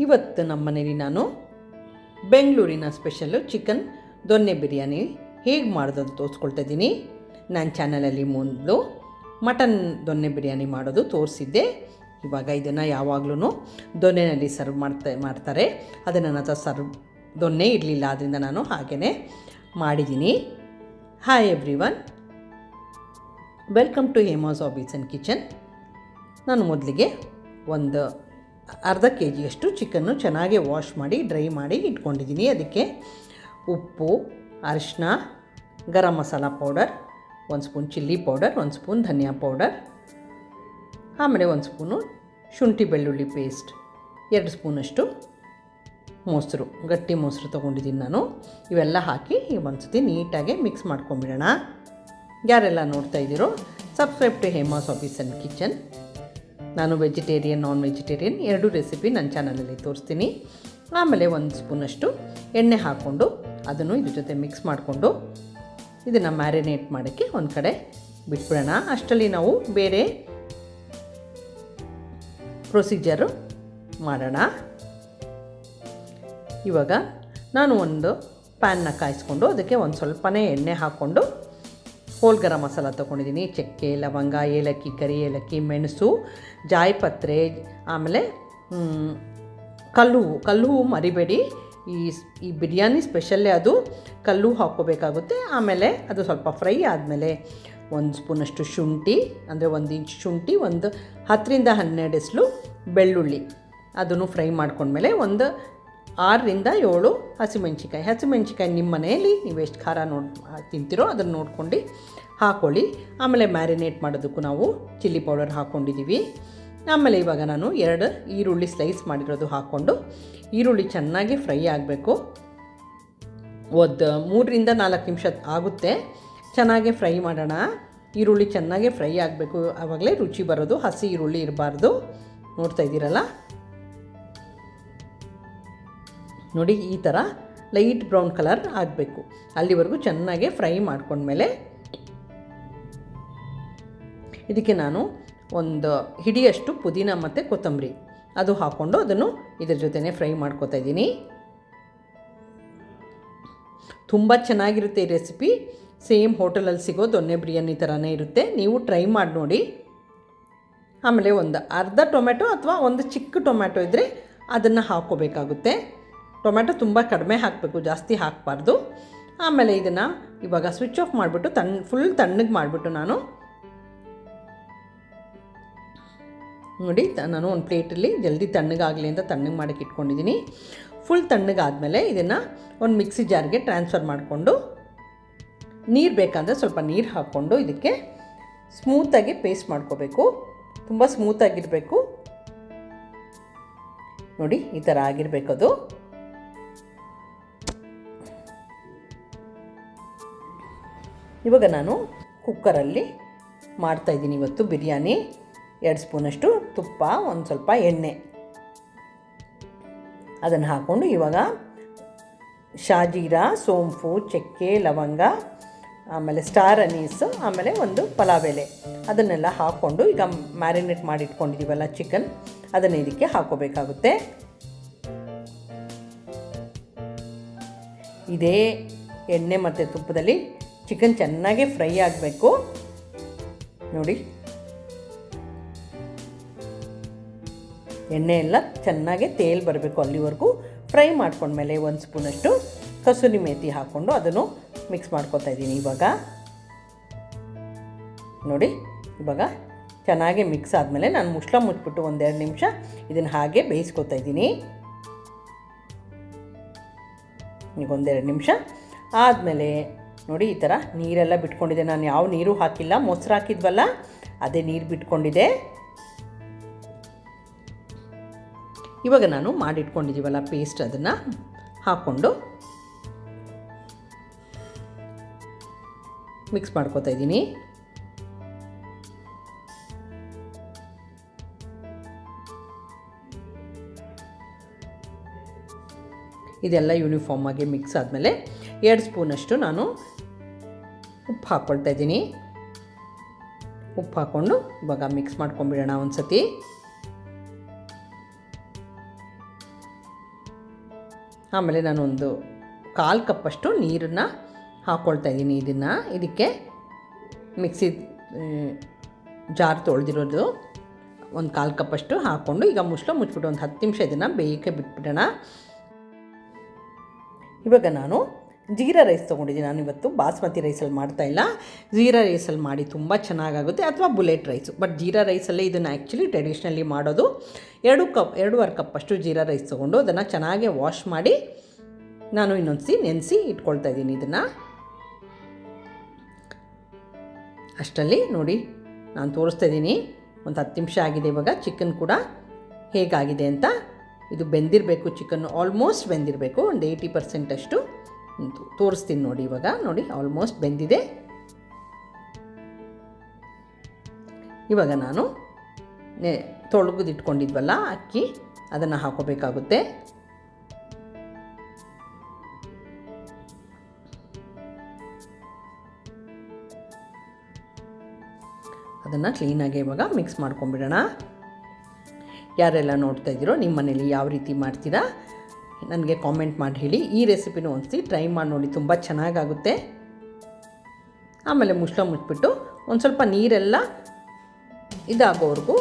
ಇವತ್ತು ನಮ್ಮ ಮನೇಲಿ ನಾನು ಬೆಂಗಳೂರಿನ ಸ್ಪೆಷಲ್ಲು ಚಿಕನ್ ದೊನ್ನೆ ಬಿರಿಯಾನಿ ಹೇಗೆ ಮಾಡೋದು ತೋರಿಸ್ಕೊಳ್ತಾ ಇದ್ದೀನಿ. ನನ್ನ ಚಾನಲಲ್ಲಿ ಮೊದಲು ಮಟನ್ ದೊನ್ನೆ ಬಿರಿಯಾನಿ ಮಾಡೋದು ತೋರಿಸಿದ್ದೆ. ಇವಾಗ ಇದನ್ನು ಯಾವಾಗಲೂ ದೊನ್ನೆನಲ್ಲಿ ಸರ್ವ್ ಮಾಡ್ತಾರೆ. ಅದನ್ನು ನನ್ನ ಹತ್ರ ದೊನ್ನೆ ಇರಲಿಲ್ಲ, ಆದ್ದರಿಂದ ನಾನು ಹಾಗೇ ಮಾಡಿದ್ದೀನಿ. Hi everyone, welcome to Hema's hobbies and kitchen. ನಾನು ಮೊದಲಿಗೆ ಒಂದು ಅರ್ಧ ಕೆ ಜಿಯಷ್ಟು ಚಿಕನ್ನು ಚೆನ್ನಾಗಿ ವಾಶ್ ಮಾಡಿ ಡ್ರೈ ಮಾಡಿ ಇಟ್ಕೊಂಡಿದ್ದೀನಿ. ಅದಕ್ಕೆ ಉಪ್ಪು, ಅರಿಶಿನ, garam masala powder, 1 spoon chilli powder, 1 spoon ಧನಿಯಾ ಪೌಡರ್, ಆಮೇಲೆ 1 ಸ್ಪೂನು ಶುಂಠಿ ಬೆಳ್ಳುಳ್ಳಿ ಪೇಸ್ಟ್, 2 ಸ್ಪೂನಷ್ಟು ಮೊಸರು, ಗಟ್ಟಿ ಮೊಸರು ತೊಗೊಂಡಿದ್ದೀನಿ ನಾನು. ಇವೆಲ್ಲ ಹಾಕಿ ಒಂದು ಸತಿ ನೀಟಾಗಿ ಮಿಕ್ಸ್ ಮಾಡ್ಕೊಂಬಿಡೋಣ. ಯಾರೆಲ್ಲ ನೋಡ್ತಾ ಇದ್ದೀರೋ subscribe to Hema's hobbies and kitchen. ನಾನು ವೆಜಿಟೇರಿಯನ್, ನಾನ್ ವೆಜಿಟೇರಿಯನ್ ಎರಡೂ ರೆಸಿಪಿ ನನ್ನ ಚಾನಲಲ್ಲಿ ತೋರಿಸ್ತೀನಿ. ಆಮೇಲೆ 1 ಸ್ಪೂನಷ್ಟು ಎಣ್ಣೆ ಹಾಕ್ಕೊಂಡು ಅದನ್ನು ಇದ್ರ ಜೊತೆ ಮಿಕ್ಸ್ ಮಾಡಿಕೊಂಡು ಇದನ್ನು ಮ್ಯಾರಿನೇಟ್ ಮಾಡೋಕ್ಕೆ ಒಂದು ಕಡೆ ಬಿಟ್ಬಿಡೋಣ. ಅಷ್ಟರಲ್ಲಿ ನಾವು ಬೇರೆ ಪ್ರೊಸೀಜರು ಮಾಡೋಣ. ಇವಾಗ ನಾನು ಒಂದು ಪ್ಯಾನ್ನ ಕಾಯಿಸ್ಕೊಂಡು ಅದಕ್ಕೆ ಒಂದು ಸ್ವಲ್ಪನೇ ಎಣ್ಣೆ ಹಾಕ್ಕೊಂಡು ಹೋಲ್ ಗರಂ ಮಸಾಲ ತೊಗೊಂಡಿದ್ದೀನಿ. ಚಕ್ಕೆ, ಲವಂಗ, ಏಲಕ್ಕಿ, ಕರಿ ಏಲಕ್ಕಿ, ಮೆಣಸು, ಜಾಯಿಪತ್ರೆ, ಆಮೇಲೆ ಕಲ್ಲು ಹೂವು ಮರಿಬೇಡಿ. ಈ ಬಿರಿಯಾನಿ ಸ್ಪೆಷಲ್ಲೇ ಅದು ಕಲ್ಲು ಹಾಕ್ಕೋಬೇಕಾಗುತ್ತೆ. ಆಮೇಲೆ ಅದು ಸ್ವಲ್ಪ ಫ್ರೈ ಆದಮೇಲೆ 1 ಸ್ಪೂನಷ್ಟು ಶುಂಠಿ, ಅಂದರೆ 1 ಇಂಚ್ ಶುಂಠಿ, ಒಂದು 10ರಿಂದ 12 ಎಸಳು ಬೆಳ್ಳುಳ್ಳಿ, ಅದನ್ನು ಫ್ರೈ ಮಾಡ್ಕೊಂಡ್ಮೇಲೆ ಒಂದು 6ರಿಂದ 7 ಹಸಿಮೆಣ್ಸಿಕಾಯಿ ನಿಮ್ಮ ಮನೆಯಲ್ಲಿ ನೀವು ಎಷ್ಟು ಖಾರ ತಿಂತೀರೋ ಅದನ್ನು ನೋಡ್ಕೊಂಡು ಹಾಕ್ಕೊಳ್ಳಿ. ಆಮೇಲೆ ಮ್ಯಾರಿನೇಟ್ ಮಾಡೋದಕ್ಕೂ ನಾವು ಚಿಲ್ಲಿ ಪೌಡರ್ ಹಾಕ್ಕೊಂಡಿದ್ದೀವಿ. ಆಮೇಲೆ ಇವಾಗ ನಾನು 2 ಈರುಳ್ಳಿ ಸ್ಲೈಸ್ ಮಾಡಿರೋದು ಹಾಕ್ಕೊಂಡು ಈರುಳ್ಳಿ ಚೆನ್ನಾಗಿ ಫ್ರೈ ಆಗಬೇಕು. ಒಂದು 3ರಿಂದ 4 ನಿಮಿಷ ಆಗುತ್ತೆ. ಚೆನ್ನಾಗಿ ಫ್ರೈ ಮಾಡೋಣ. ಈರುಳ್ಳಿ ಚೆನ್ನಾಗಿ ಫ್ರೈ ಆಗಬೇಕು, ಆವಾಗಲೇ ರುಚಿ ಬರೋದು. ಹಸಿ ಈರುಳ್ಳಿ ಇರಬಾರ್ದು. ನೋಡ್ತಾ ಇದ್ದೀರಲ್ಲ, ನೋಡಿ ಈ ಥರ ಲೈಟ್ ಬ್ರೌನ್ ಕಲರ್ ಆಗಬೇಕು. ಅಲ್ಲಿವರೆಗೂ ಚೆನ್ನಾಗಿ ಫ್ರೈ ಮಾಡ್ಕೊಂಡ್ಮೇಲೆ ಇದಕ್ಕೆ ನಾನು ಒಂದು ಹಿಡಿಯಷ್ಟು ಪುದೀನ ಮತ್ತು ಕೊತ್ತಂಬರಿ ಅದು ಹಾಕ್ಕೊಂಡು ಅದನ್ನು ಇದ್ರ ಜೊತೆನೇ ಫ್ರೈ ಮಾಡ್ಕೊತಾ ಇದ್ದೀನಿ. ತುಂಬ ಚೆನ್ನಾಗಿರುತ್ತೆ ಈ ರೆಸಿಪಿ. ಸೇಮ್ ಹೋಟೆಲಲ್ಲಿ ಸಿಗೋ ದೊನ್ನೆ ಬಿರಿಯಾನಿ ಥರನೇ ಇರುತ್ತೆ. ನೀವು ಟ್ರೈ ಮಾಡಿ ನೋಡಿ. ಆಮೇಲೆ ಒಂದು ಅರ್ಧ ಟೊಮೆಟೊ ಅಥವಾ ಒಂದು ಚಿಕ್ಕ ಟೊಮ್ಯಾಟೊ ಇದ್ದರೆ ಅದನ್ನು ಹಾಕ್ಕೋಬೇಕಾಗುತ್ತೆ. ಟೊಮ್ಯಾಟೊ ತುಂಬ ಕಡಿಮೆ ಹಾಕಬೇಕು, ಜಾಸ್ತಿ ಹಾಕಬಾರ್ದು. ಆಮೇಲೆ ಇದನ್ನು ಇವಾಗ ಸ್ವಿಚ್ ಆಫ್ ಮಾಡಿಬಿಟ್ಟು ಫುಲ್ ತಣ್ಣಗೆ ಮಾಡಿಬಿಟ್ಟು ನಾನು ನೋಡಿ, ನಾನು ಒಂದು ಪ್ಲೇಟಲ್ಲಿ ಜಲ್ದಿ ತಣ್ಣಗಾಗಲಿ ಅಂತ ತಣ್ಣಗೆ ಮಾಡೋಕ್ಕೆ ಇಟ್ಕೊಂಡಿದ್ದೀನಿ. ಫುಲ್ ತಣ್ಣಗಾದಮೇಲೆ ಇದನ್ನು ಒಂದು ಮಿಕ್ಸಿ ಜಾರ್ಗೆ ಟ್ರಾನ್ಸ್ಫರ್ ಮಾಡಿಕೊಂಡು ನೀರು ಬೇಕಂದರೆ ಸ್ವಲ್ಪ ನೀರು ಹಾಕ್ಕೊಂಡು ಇದಕ್ಕೆ ಸ್ಮೂತಾಗಿ ಪೇಸ್ಟ್ ಮಾಡ್ಕೋಬೇಕು. ತುಂಬ ಸ್ಮೂತಾಗಿರಬೇಕು. ನೋಡಿ ಈ ಥರ ಆಗಿರಬೇಕದು. ಇವಾಗ ನಾನು ಕುಕ್ಕರಲ್ಲಿ ಮಾಡ್ತಾಯಿದ್ದೀನಿ ಇವತ್ತು ಬಿರಿಯಾನಿ. 2 ಸ್ಪೂನಷ್ಟು ತುಪ್ಪ, ಒಂದು ಸ್ವಲ್ಪ ಎಣ್ಣೆ, ಅದನ್ನು ಹಾಕ್ಕೊಂಡು ಇವಾಗ ಶಾಜೀರಾ, ಸೋಂಪು, ಚಕ್ಕೆ, ಲವಂಗ, ಆಮೇಲೆ ಸ್ಟಾರ್ ಅನೀಸು, ಆಮೇಲೆ ಒಂದು ಪಲಾವ್ ಎಲೆ ಅದನ್ನೆಲ್ಲ ಹಾಕ್ಕೊಂಡು ಈಗ ಮ್ಯಾರಿನೇಟ್ ಮಾಡಿ ಇಟ್ಕೊಂಡಿದ್ದೀವಲ್ಲ ಚಿಕನ್, ಅದನ್ನು ಇದಕ್ಕೆ ಹಾಕ್ಕೋಬೇಕಾಗುತ್ತೆ. ಇದೇ ಎಣ್ಣೆ ಮತ್ತು ತುಪ್ಪದಲ್ಲಿ ಚಿಕನ್ ಚೆನ್ನಾಗಿ ಫ್ರೈ ಆಗಬೇಕು. ನೋಡಿ ಎಣ್ಣೆ ಎಲ್ಲ ಚೆನ್ನಾಗಿ ತೇಲ್ ಬರಬೇಕು. ಅಲ್ಲಿವರೆಗೂ ಫ್ರೈ ಮಾಡ್ಕೊಂಡ್ಮೇಲೆ 1 ಸ್ಪೂನಷ್ಟು ಕಸೂರಿ ಮೇಥಿ ಹಾಕ್ಕೊಂಡು ಅದನ್ನು ಮಿಕ್ಸ್ ಮಾಡ್ಕೊತಾ ಇದ್ದೀನಿ. ಇವಾಗ ನೋಡಿ, ಇವಾಗ ಚೆನ್ನಾಗಿ ಮಿಕ್ಸ್ ಆದಮೇಲೆ ನಾನು ಮುಚ್ಚಳ ಮುಚ್ಚಿಬಿಟ್ಟು 1-2 ನಿಮಿಷ ಇದನ್ನು ಹಾಗೆ ಬೇಯಿಸ್ಕೊತಾ ಇದ್ದೀನಿ. ಈಗ 1-2 ನಿಮಿಷ ಆದಮೇಲೆ ನೋಡಿ ಈ ಥರ ನೀರೆಲ್ಲ ಬಿಟ್ಕೊಂಡಿದೆ. ನಾನು ಯಾವ ನೀರು ಹಾಕಿಲ್ಲ, ಮೊಸರು ಹಾಕಿದ್ವಲ್ಲ ಅದೇ ನೀರು ಬಿಟ್ಕೊಂಡಿದೆ. ಇವಾಗ ನಾನು ಮಾಡಿಟ್ಕೊಂಡಿದ್ದೀವಲ್ಲ ಪೇಸ್ಟ್, ಅದನ್ನು ಹಾಕ್ಕೊಂಡು ಮಿಕ್ಸ್ ಮಾಡ್ಕೊತಾ ಇದ್ದೀನಿ. ಇದೆಲ್ಲ ಯೂನಿಫಾರ್ಮ್ ಆಗಿ ಮಿಕ್ಸ್ ಆದಮೇಲೆ 2 ಸ್ಪೂನಷ್ಟು ನಾನು ಉಪ್ಪು ಹಾಕ್ಕೊಳ್ತಾ ಇದ್ದೀನಿ. ಉಪ್ಪು ಹಾಕ್ಕೊಂಡು ಇವಾಗ ಮಿಕ್ಸ್ ಮಾಡ್ಕೊಂಬಿಡೋಣ ಒಂದು ಸತಿ. ಆಮೇಲೆ ನಾನೊಂದು 1/4 ಕಪ್ಪಷ್ಟು ನೀರನ್ನು ಹಾಕ್ಕೊಳ್ತಾ ಇದ್ದೀನಿ. ಇದಕ್ಕೆ ಮಿಕ್ಸಿ ಜಾರ್ ತೊಳೆದಿರೋದು ಒಂದು 1/4 ಕಪ್ಪಷ್ಟು ಹಾಕ್ಕೊಂಡು ಈಗ ಮುಚ್ಚಿಬಿಟ್ಟು ಒಂದು 10 ನಿಮಿಷ ಇದನ್ನು ಬೇಯಕ್ಕೆ ಬಿಟ್ಬಿಡೋಣ. ಇವಾಗ ನಾನು ಜೀರಾ ರೈಸ್ ತೊಗೊಂಡಿದ್ದೀನಿ. ನಾನು ಇವತ್ತು ಬಾಸ್ಮತಿ ರೈಸಲ್ಲಿ ಮಾಡ್ತಾಯಿಲ್ಲ, ಜೀರಾ ರೈಸಲ್ಲಿ ಮಾಡಿ ತುಂಬ ಚೆನ್ನಾಗಾಗುತ್ತೆ, ಅಥವಾ ಬುಲೆಟ್ ರೈಸು. ಬಟ್ ಜೀರಾ ರೈಸಲ್ಲೇ ಇದನ್ನು ಆ್ಯಕ್ಚುಲಿ ಟ್ರೆಡಿಷ್ನಲಿ ಮಾಡೋದು. 2.5 ಕಪ್ಪಷ್ಟು ಜೀರಾ ರೈಸ್ ತೊಗೊಂಡು ಅದನ್ನು ಚೆನ್ನಾಗಿ ವಾಶ್ ಮಾಡಿ ನಾನು ಇನ್ನೊಂದು ನೆನೆಸಿ ಇಟ್ಕೊಳ್ತಾ ಇದ್ದೀನಿ. ಇದನ್ನು ಅಷ್ಟರಲ್ಲಿ ನೋಡಿ ನಾನು ತೋರಿಸ್ತಾ ಇದ್ದೀನಿ, ಒಂದು 10 ನಿಮಿಷ ಆಗಿದೆ. ಇವಾಗ ಚಿಕನ್ ಕೂಡ ಹೇಗಾಗಿದೆ ಅಂತ, ಇದು ಬೆಂದಿರಬೇಕು, ಚಿಕನ್ನು ಆಲ್ಮೋಸ್ಟ್ ಬೆಂದಿರಬೇಕು, ಒಂದು 80% ಅಷ್ಟು ತೋರಿಸ್ತೀನಿ ನೋಡಿ. ಇವಾಗ ನೋಡಿ ಆಲ್ಮೋಸ್ಟ್ ಬೆಂದಿದೆ. ಇವಾಗ ನಾನು ತೊಳೆದಿಟ್ಕೊಂಡಿದ್ವಲ್ಲ ಅಕ್ಕಿ, ಅದನ್ನು ಹಾಕೋಬೇಕಾಗುತ್ತೆ. ಅದನ್ನು ಕ್ಲೀನಾಗಿ ಇವಾಗ ಮಿಕ್ಸ್ ಮಾಡ್ಕೊಂಬಿಡೋಣ. ಯಾರೆಲ್ಲ ನೋಡ್ತಾ ಇದ್ದೀರೋ ನಿಮ್ಮ ಮನೇಲಿ ಯಾವ ರೀತಿ ಮಾಡ್ತೀರಾ ನನಗೆ ಕಾಮೆಂಟ್ ಮಾಡಿ ಹೇಳಿ. ಈ ರೆಸಿಪಿನೂ ಒಂದ್ಸತಿ ಟ್ರೈ ಮಾಡಿ ನೋಡಿ, ತುಂಬ ಚೆನ್ನಾಗಾಗುತ್ತೆ. ಆಮೇಲೆ ಮುಚ್ಚಿಬಿಟ್ಟು ಒಂದು ಸ್ವಲ್ಪ ನೀರೆಲ್ಲ ಇದಾಗೋವರೆಗೂ,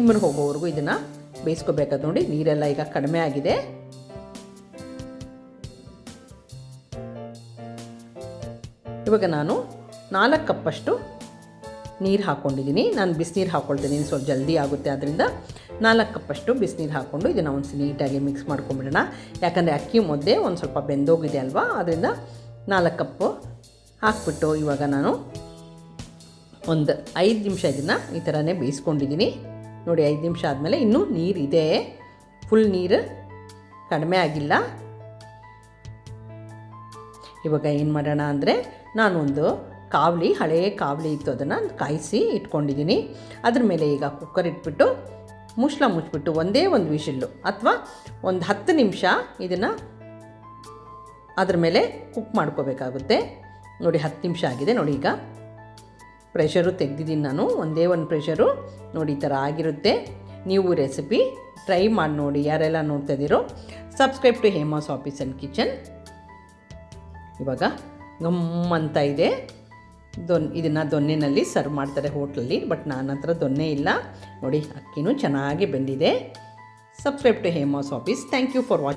ಇಮ್ಮರು ಹೋಗೋವರೆಗೂ ಇದನ್ನು ಬೇಯಿಸ್ಕೋಬೇಕಾದ. ನೋಡಿ ನೀರೆಲ್ಲ ಈಗ ಕಡಿಮೆ ಆಗಿದೆ. ಇವಾಗ ನಾನು 4 ಕಪ್ಪಷ್ಟು ನೀರು ಹಾಕ್ಕೊಂಡಿದ್ದೀನಿ. ನಾನು ಬಿಸಿನೀರು ಹಾಕ್ಕೊಳ್ತೀನಿ, ಸ್ವಲ್ಪ ಜಲ್ದಿ ಆಗುತ್ತೆ. ಆದ್ದರಿಂದ 4 ಕಪ್ಪಷ್ಟು ಬಿಸಿನೀರು ಹಾಕ್ಕೊಂಡು ಇದನ್ನು ಒಂದು ನೀಟಾಗಿ ಮಿಕ್ಸ್ ಮಾಡ್ಕೊಂಬಿಡೋಣ. ಯಾಕಂದರೆ ಅಕ್ಕಿ ಮುದ್ದೆ ಒಂದು ಸ್ವಲ್ಪ ಬೆಂದೋಗಿದೆ ಅಲ್ವಾ, ಅದರಿಂದ 4 ಕಪ್ಪು ಹಾಕ್ಬಿಟ್ಟು ಇವಾಗ ನಾನು ಒಂದು 5 ನಿಮಿಷ ಇದನ್ನು ಈ ಥರನೇ ಬೇಯಿಸ್ಕೊಂಡಿದ್ದೀನಿ. ನೋಡಿ 5 ನಿಮಿಷ ಆದಮೇಲೆ ಇನ್ನೂ ನೀರಿದೆ, ಫುಲ್ ನೀರು ಕಡಿಮೆ ಆಗಿಲ್ಲ. ಇವಾಗ ಏನು ಮಾಡೋಣ ಅಂದರೆ, ನಾನೊಂದು ಕಾವಲಿ, ಹಳೆಯ ಕಾವಲಿ ಇತ್ತು, ಅದನ್ನು ಕಾಯಿಸಿ ಇಟ್ಕೊಂಡಿದ್ದೀನಿ. ಅದ್ರ ಮೇಲೆ ಈಗ ಕುಕ್ಕರ್ ಇಟ್ಬಿಟ್ಟು ಮುಚ್ಚಿಬಿಟ್ಟು ಒಂದೇ ಒಂದು ವಿಷಿಲ್ಲು ಅಥವಾ ಒಂದು 10 ನಿಮಿಷ ಇದನ್ನು ಅದ್ರ ಮೇಲೆ ಕುಕ್ ಮಾಡ್ಕೋಬೇಕಾಗುತ್ತೆ. ನೋಡಿ 10 ನಿಮಿಷ ಆಗಿದೆ. ನೋಡಿ ಈಗ ಪ್ರೆಷರು ತೆಗೆದಿದ್ದೀನಿ ನಾನು, ಒಂದೇ ಒಂದು ಪ್ರೆಷರು. ನೋಡಿ ಈ ಥರ ಆಗಿರುತ್ತೆ. ನೀವು ರೆಸಿಪಿ ಟ್ರೈ ಮಾಡಿ ನೋಡಿ. ಯಾರೆಲ್ಲ ನೋಡ್ತಾ ಇದ್ದೀರೋ subscribe to Hema's office and kitchen. ಇವಾಗ ಗಮ್ಮಂತ ಇದೆ. ಇದನ್ನು ದೊನ್ನೆನಲ್ಲಿ ಸರ್ವ್ ಮಾಡ್ತಾರೆ ಹೋಟ್ಲಲ್ಲಿ, ಬಟ್ ನನ್ನ ಹತ್ರ ದೊನ್ನೆ ಇಲ್ಲ. ನೋಡಿ ಅಕ್ಕಿನೂ ಚೆನ್ನಾಗಿ ಬೆಂದಿದೆ. Subscribe to Hema's hobbies. Thank you for watching.